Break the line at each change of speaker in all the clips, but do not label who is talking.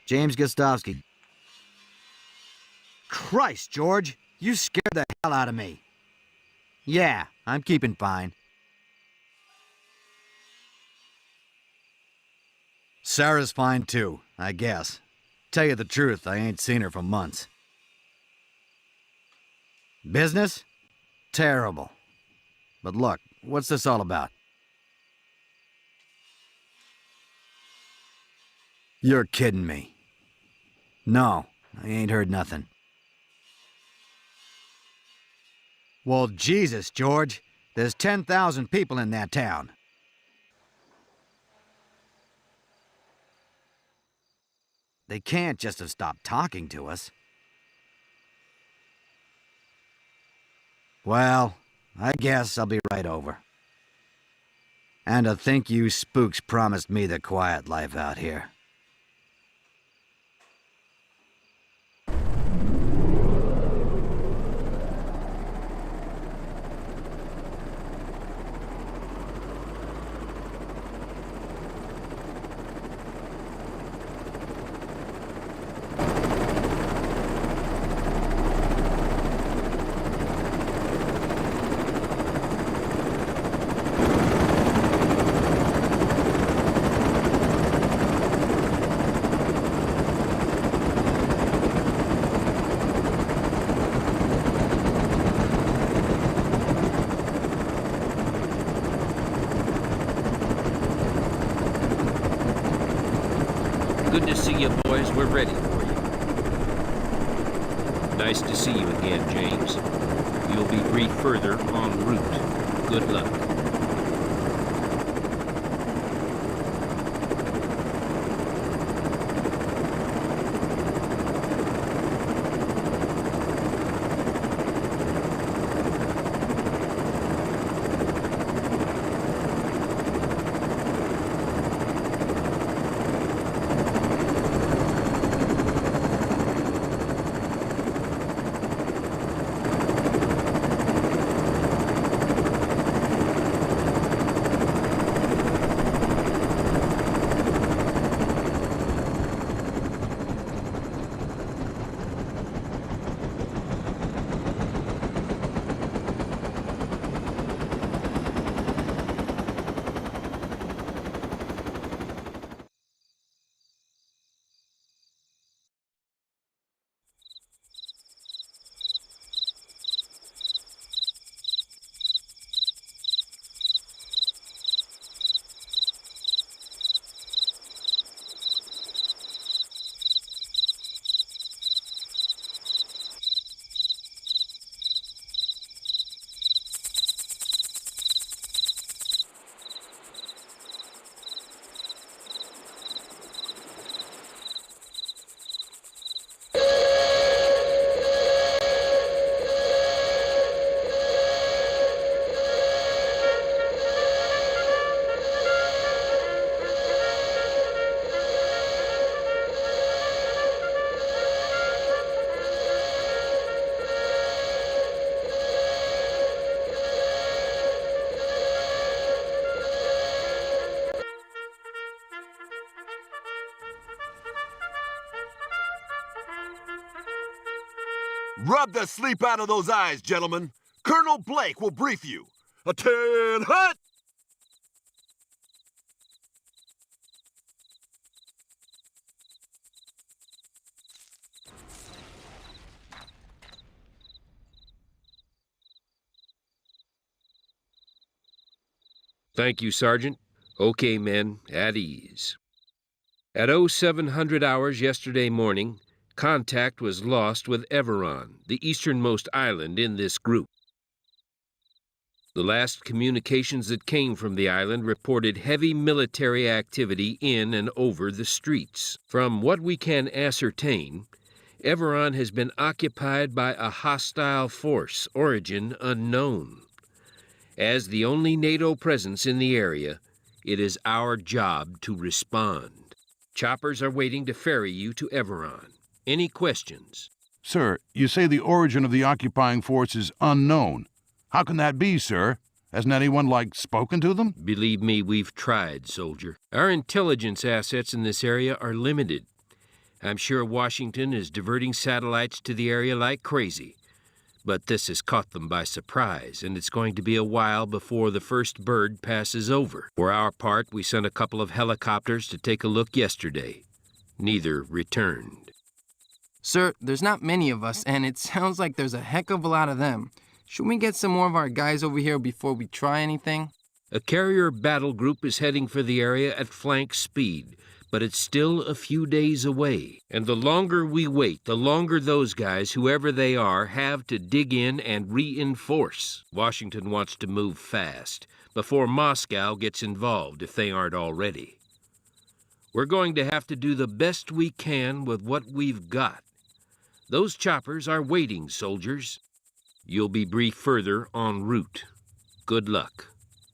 James Gostovsky. Christ, George! You scared the hell out of me. Yeah, I'm keeping fine. Sarah's fine too, I guess. Tell you the truth, I ain't seen her for months. Business? Terrible. But look, what's this all about? You're kidding me. No, I ain't heard nothing. Well, Jesus, George. There's 10,000 people in that town. They can't just have stopped talking to us. Well, I guess I'll be right over. And to think you spooks promised me the quiet life out here.
Good to see you, boys. We're ready for you. Nice to see you again, James. You'll be briefed further en route. Good luck.
Rub the sleep out of those eyes, gentlemen. Colonel Blake will brief you. Attend hut!
Thank you, Sergeant. Okay, men, at ease. At 0700 hours yesterday morning, contact was lost with Everon, the easternmost island in this group. The last communications that came from the island reported heavy military activity in and over the streets. From what we can ascertain, Everon has been occupied by a hostile force, origin unknown. As the only NATO presence in the area, it is our job to respond. Choppers are waiting to ferry you to Everon. Any questions?
Sir, you say the origin of the occupying force is unknown. How can that be, sir? Hasn't anyone, spoken to them?
Believe me, we've tried, soldier. Our intelligence assets in this area are limited. I'm sure Washington is diverting satellites to the area like crazy. But this has caught them by surprise, and it's going to be a while before the first bird passes over. For our part, we sent a couple of helicopters to take a look yesterday. Neither returned.
Sir, there's not many of us, and it sounds like there's a heck of a lot of them. Should we get some more of our guys over here before we try anything?
A carrier battle group is heading for the area at flank speed, but it's still a few days away. And the longer we wait, the longer those guys, whoever they are, have to dig in and reinforce. Washington wants to move fast, before Moscow gets involved if they aren't already. We're going to have to do the best we can with what we've got. Those choppers are waiting, soldiers. You'll be briefed further en route. Good luck.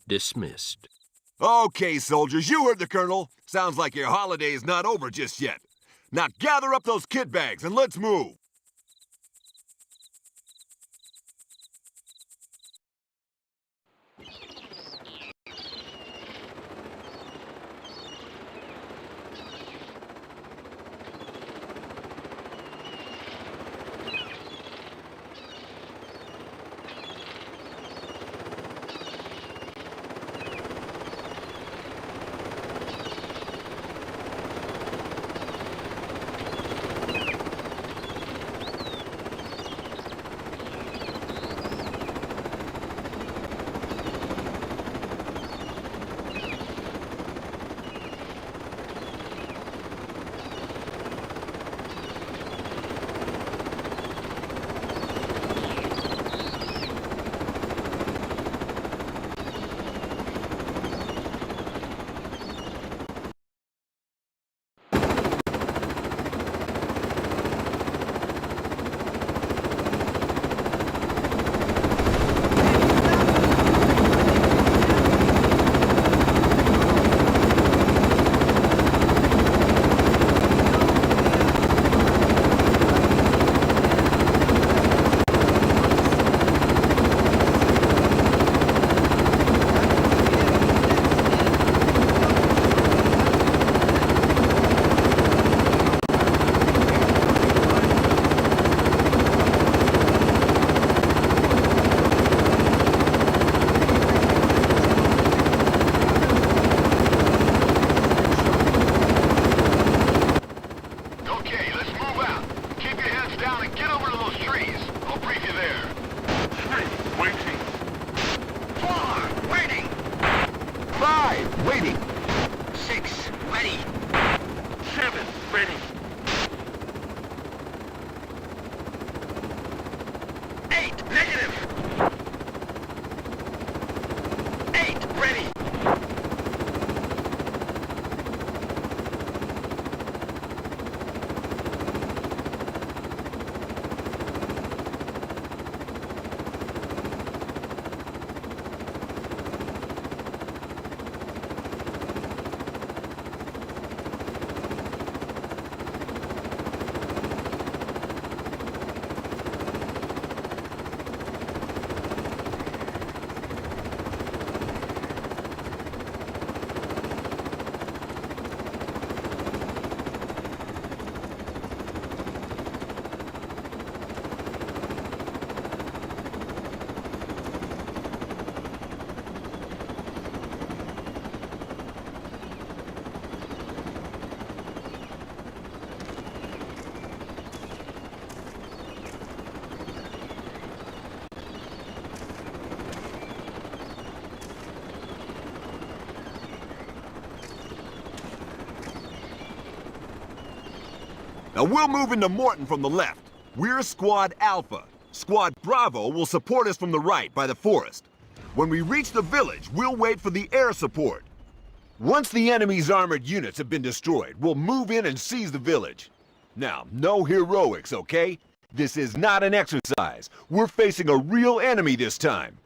Dismissed.
Okay, soldiers, you heard the Colonel. Sounds like your holiday's not over just yet. Now gather up those kit bags and let's move. Now we'll move into Morton from the left. We're Squad Alpha. Squad Bravo will support us from the right by the forest. When we reach the village, we'll wait for the air support. Once the enemy's armored units have been destroyed, we'll move in and seize the village. Now, no heroics, okay? This is not an exercise. We're facing a real enemy this time.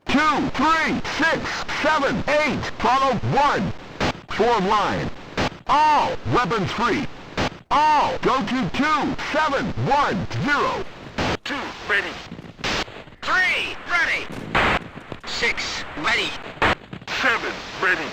2, 3, 6, 7, 8, follow 1. Form line. All weapons free. All go to 2, 7, 1, 0.
2, ready. 3, ready. 6, ready.
7, ready.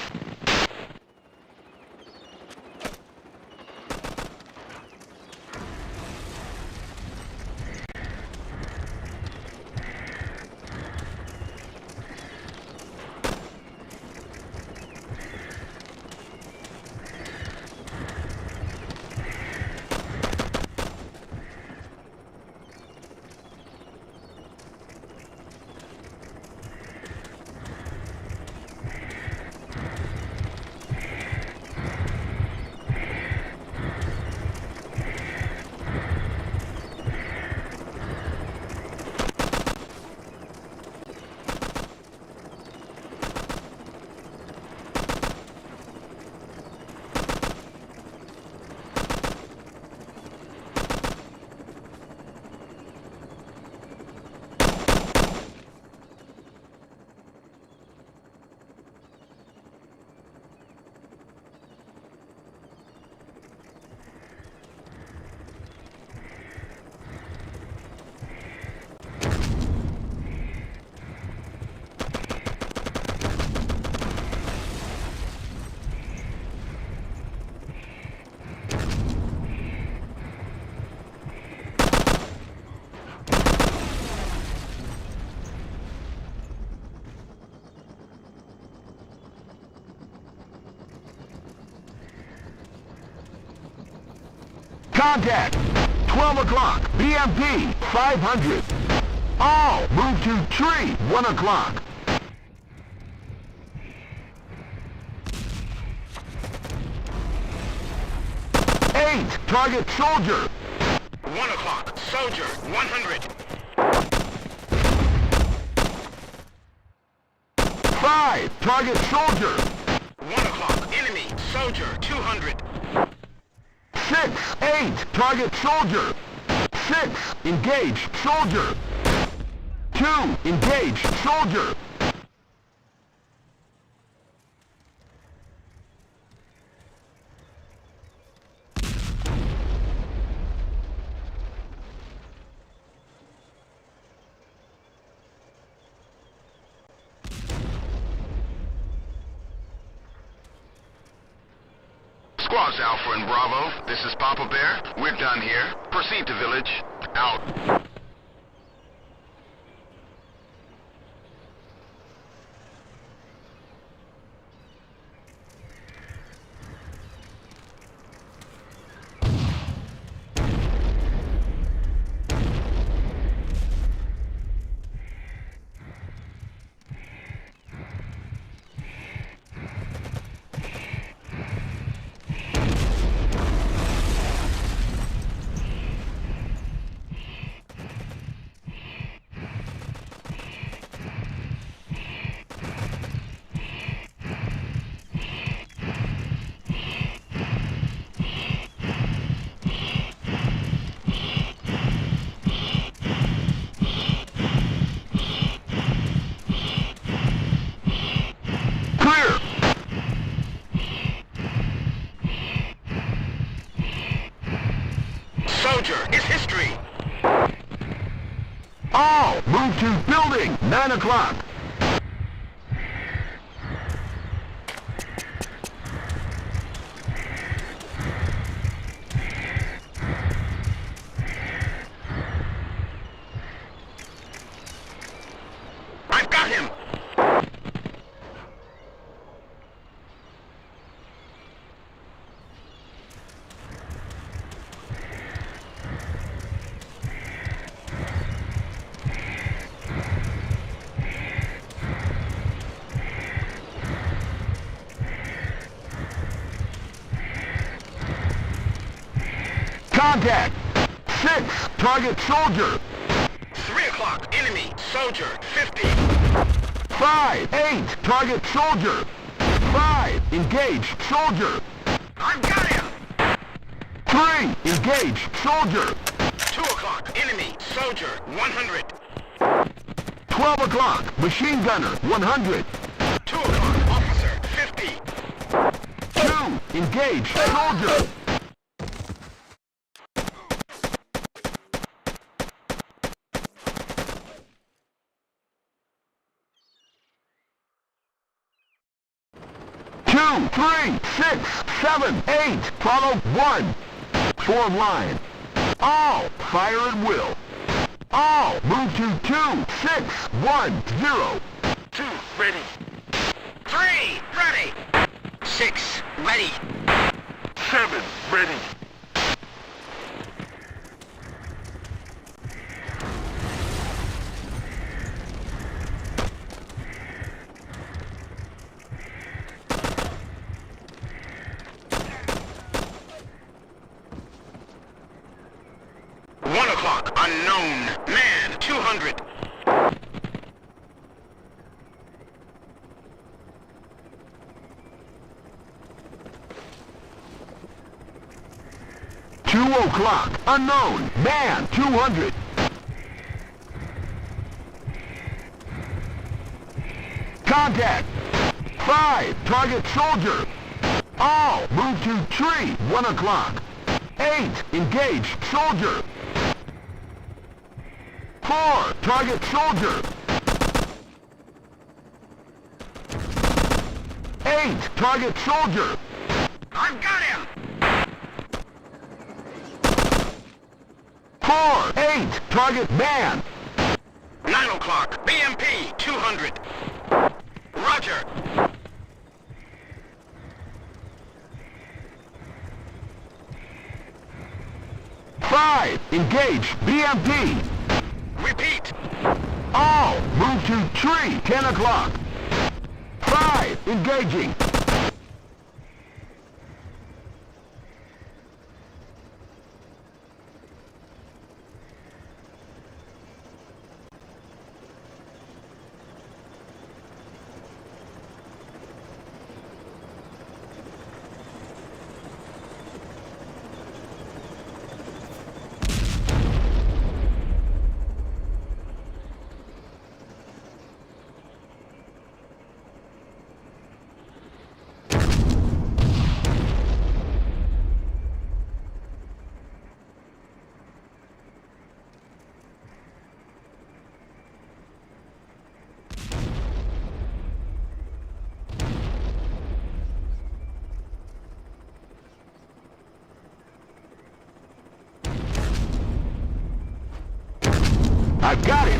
Contact! 12 o'clock, BMP 500. All move to tree, 1 o'clock. Target soldier.
1 o'clock, soldier, 100.
5, target soldier.
1 o'clock, enemy, soldier, 200.
6, 8, target soldier. 6, engaged soldier. 2, engaged soldier.
Squads Alpha and Bravo, this is Papa Bear. We're done here. Proceed to village. Out.
Soldier, it's history.
All move to building, 9 o'clock.
I've got him.
Contact! 6, target soldier.
3 o'clock, enemy, soldier, 50.
5, 8, target soldier. 5, engaged soldier.
I've got him.
3, engaged soldier.
2 o'clock, enemy, soldier, 100.
12 o'clock, machine gunner, 100.
2 o'clock, officer, 50.
2, engaged soldier. Two, 3, 6, 7, 8, follow 1. Form line. All fire at will. All move to 2, 6, 1, 0.
2, ready. 3, ready. 6, ready.
7, ready.
Unknown. Man, 200.
Two o'clock. Unknown. Man, 200. Contact. 5, target soldier. All move to tree, 1 o'clock. 8, engaged soldier. 4, target soldier. 8, target soldier.
I've got him.
4, 8, target man.
9 o'clock, BMP, 200. Roger.
5, engage BMP.
Repeat.
All, move to tree, 10 o'clock. 5, engaging. I've got it.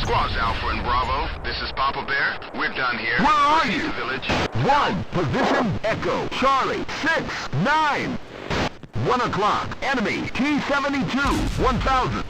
Squads Alpha and Bravo, this is Papa Bear. We're done here.
Where are
Proceed
you?
to village.
1, position, Echo, Charlie, 6, 9. 1 o'clock, enemy, T-72, 1000.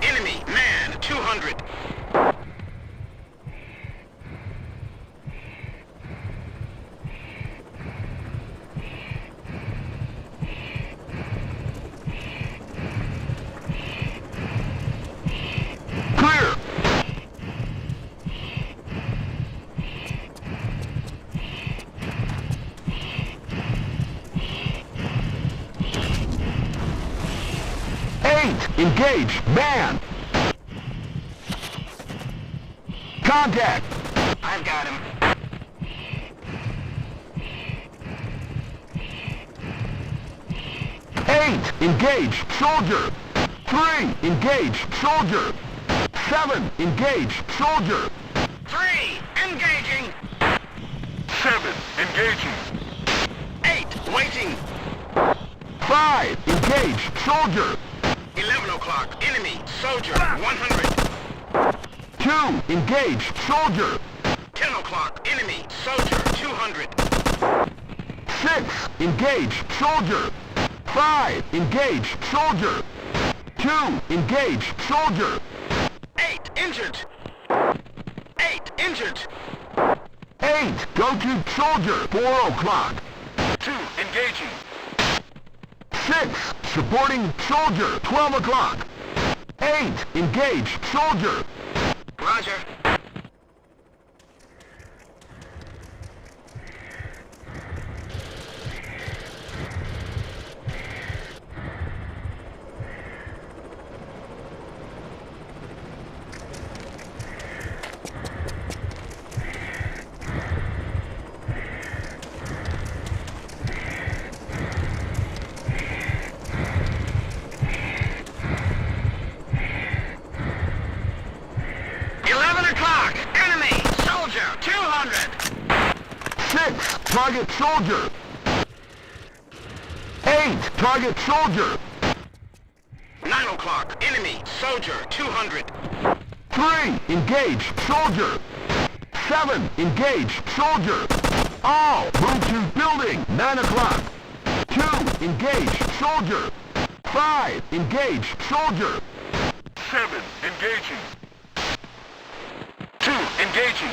Enemy, man, 200.
Clear. Engage, man! Contact!
I've got him.
Engage, soldier! 3, engage, soldier! 7, engage, soldier!
3, engaging.
7, engaging!
8, waiting.
5, engage, soldier!
11 o'clock, enemy, soldier, 100.
2, engage, soldier!
10 o'clock, enemy, soldier, 200.
6, engage, soldier! 5, engage, soldier! 2, engage, soldier!
8, injured. 8, injured.
8, go to soldier, 4 o'clock!
2, engaging.
6, supporting soldier, 12 o'clock! 8, engage, soldier!
Roger.
Target soldier! 8, target soldier!
9 o'clock, enemy, soldier, 200.
3, engage, soldier! 7, engage, soldier! All, move to building, 9 o'clock! 2, engage, soldier! 5, engage, soldier!
7, engaging. 2, engaging.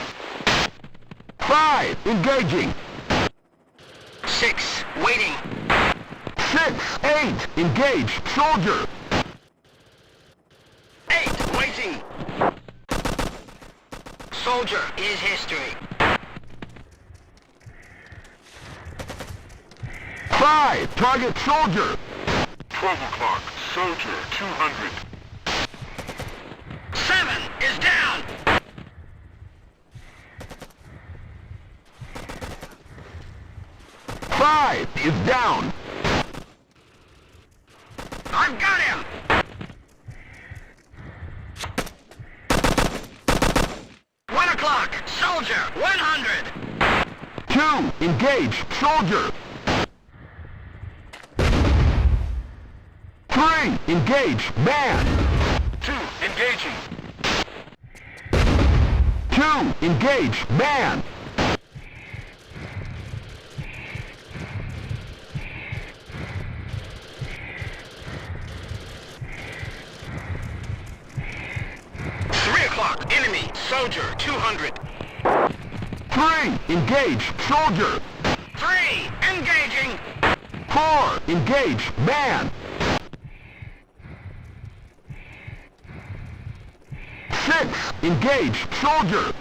5, engaging!
6, waiting.
6, 8, engage, soldier!
8, waiting. Soldier is history.
5, target soldier!
12 o'clock, soldier, 200. 7 is down.
5 is down.
I've got him! Soldier, 100!
2, engage, soldier! 3, engage, man!
2, engaging!
2, engage, man!
3 o'clock, enemy, soldier, 200!
3, engage, soldier!
3, engaging!
4, engage, man! 6, engage, soldier!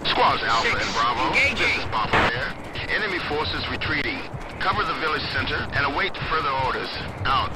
'Squads Alpha and Bravo.
Engaging.
This is Papa Bear. Enemy forces retreating. Cover the village center and await further orders. Out.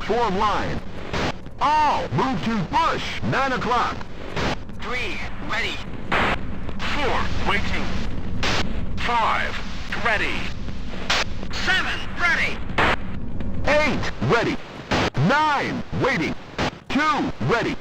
Form line. All move to bush. 9 o'clock.
3, ready. 4, waiting. 5, ready. 7, ready.
8, ready. 9, waiting. 2, ready.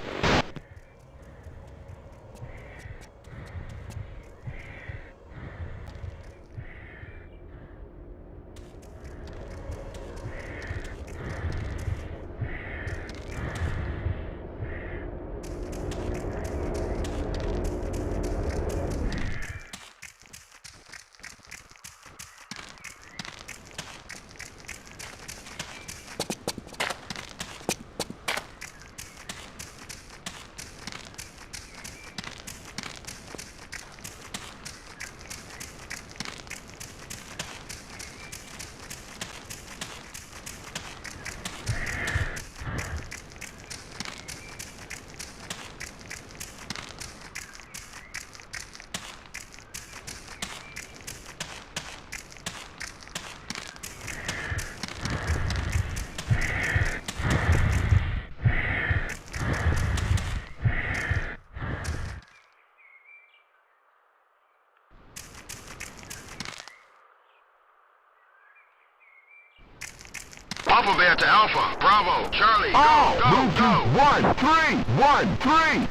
Papa Bear to Alpha, Bravo, Charlie,
All
go,
move
go,
to
go!
1, 3, 1, 3.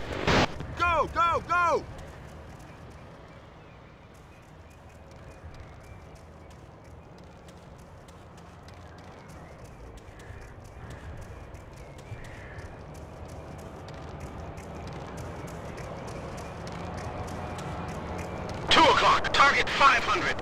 Go, go, go!
Target 500.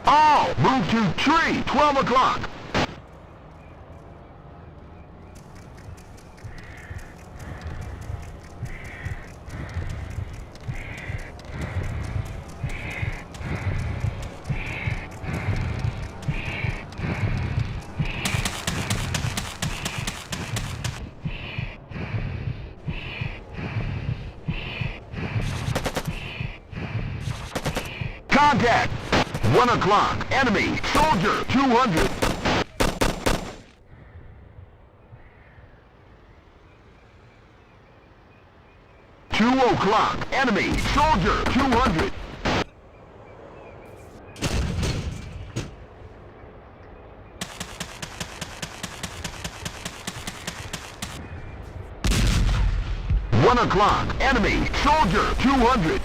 All move to to tree, 12 o'clock. Contact! 1 o'clock. Enemy. Soldier. 200. Two o'clock. Enemy. Soldier. 200. One o'clock. Enemy. Soldier. 200.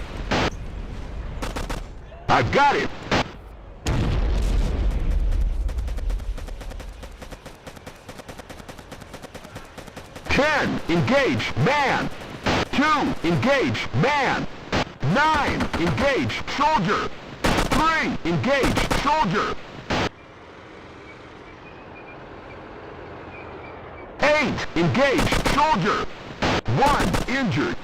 I've got it! Ten, engage, man! 2, engage, man! 9, engage, soldier! 3, engage, soldier! 8, engage, soldier! 1, injured!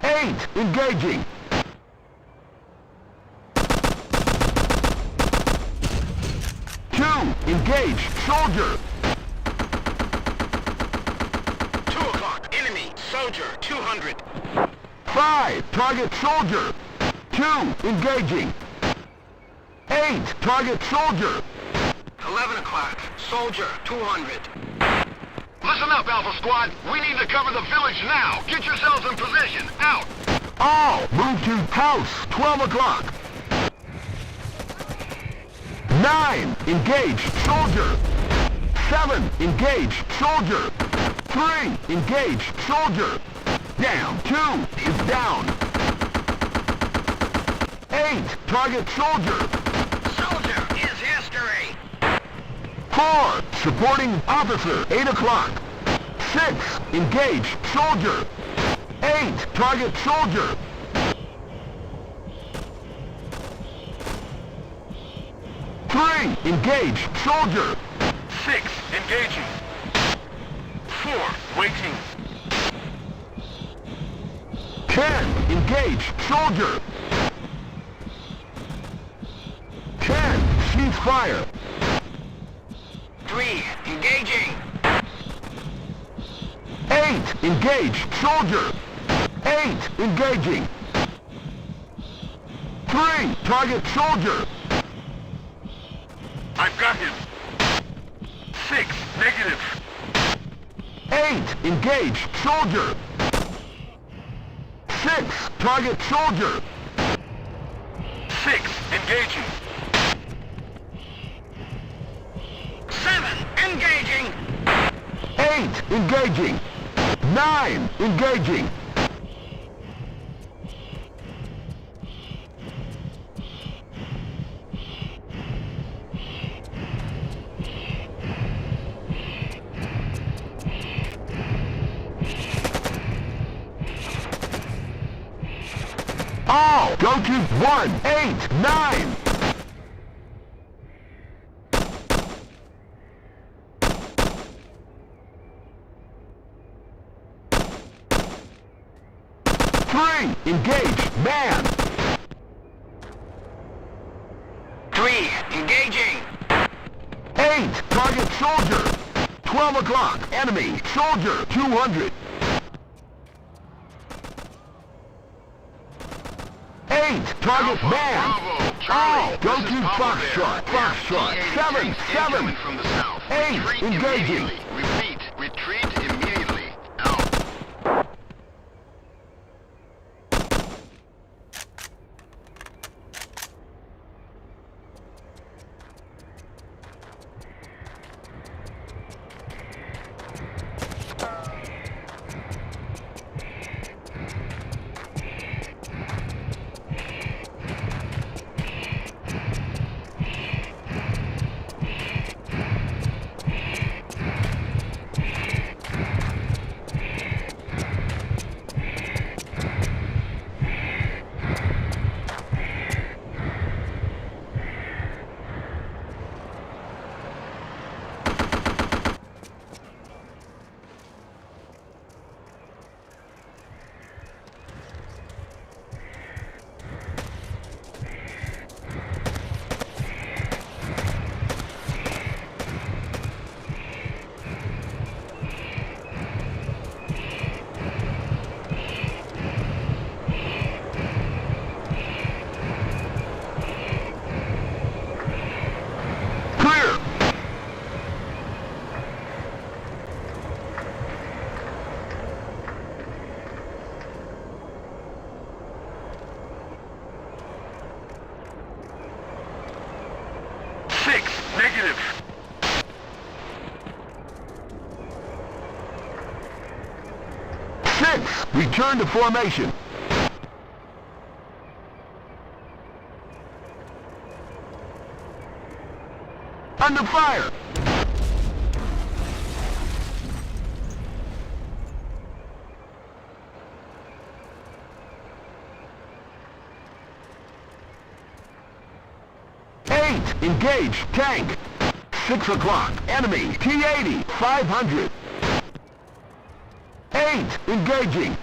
8, engaging! 2, engage, soldier!
2 o'clock, enemy, soldier, 200.
5, target soldier! 2, engaging! 8, target soldier!
11 o'clock, soldier, 200.
Listen up, Alpha Squad. We need to cover the village now. Get yourselves in position. Out.
All move to house, 12 o'clock! 9, engage, soldier! 7, engage, soldier! 3, engage, soldier! Down, 2 is down! 8, target soldier!
Soldier is history.
4, supporting officer, 8 o'clock! 6, engage, soldier! 8, target soldier! 3, engage, soldier!
6, engaging. 4, waiting.
10, engage, soldier! 10, cease fire!
3, engaging.
8, engage, soldier! 8, engaging! 3, target soldier!
I've got him. 6, negative.
8, engage, soldier! 6, target soldier!
6, engaging. 7, engaging.
8, engaging! 9, engaging! All go to 1, 8, 9! Engage, man!
3, engaging.
8, target soldier! 12 o'clock, enemy, soldier, 200! 8, target
Alpha,
man!
Bravo, Charlie,
All go
this
to
is Papa Bear.
Foxtrot,
We have
Foxtrot, 7,
T-80
7!
incoming from the south.
8,
Retreat
engaging.
immediately. Repeat, retreat immediately. Out.
Negative. Six, return to formation. Under fire. Eight, engage tank. 6 o'clock, enemy, T-80, 500. 8, engaging.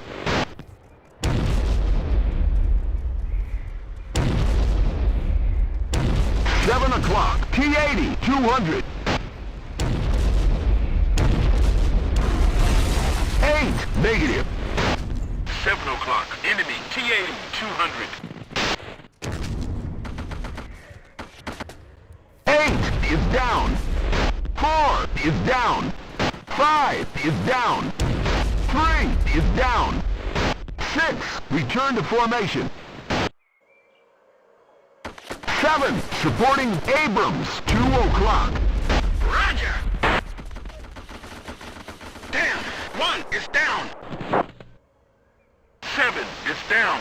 Seven o'clock, T-80, 200. 8, negative.
7 o'clock. Enemy T-80, 200.
8 is down. 4 is down. 5 is down. 3 is down. 6, return to formation. 7, supporting Abrams, 2 o'clock.
Roger! Damn! 1 is down! 7 is down.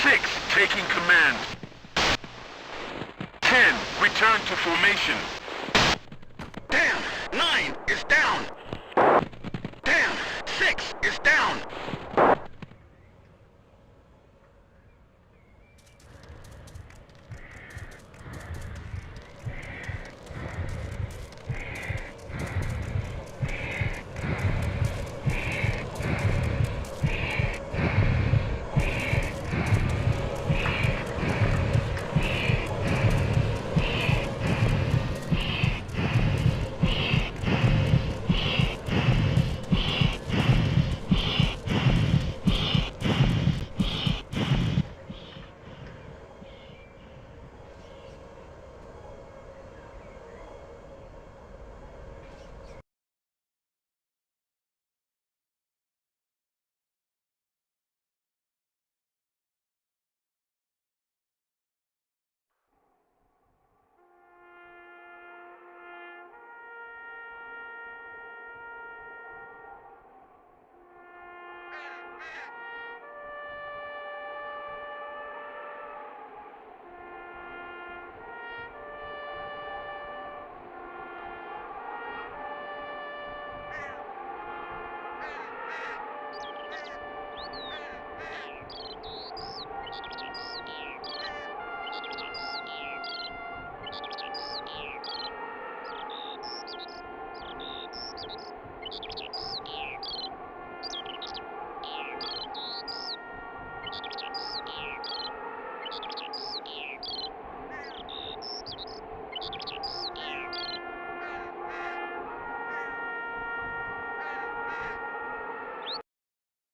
6 taking command. 10, return to formation.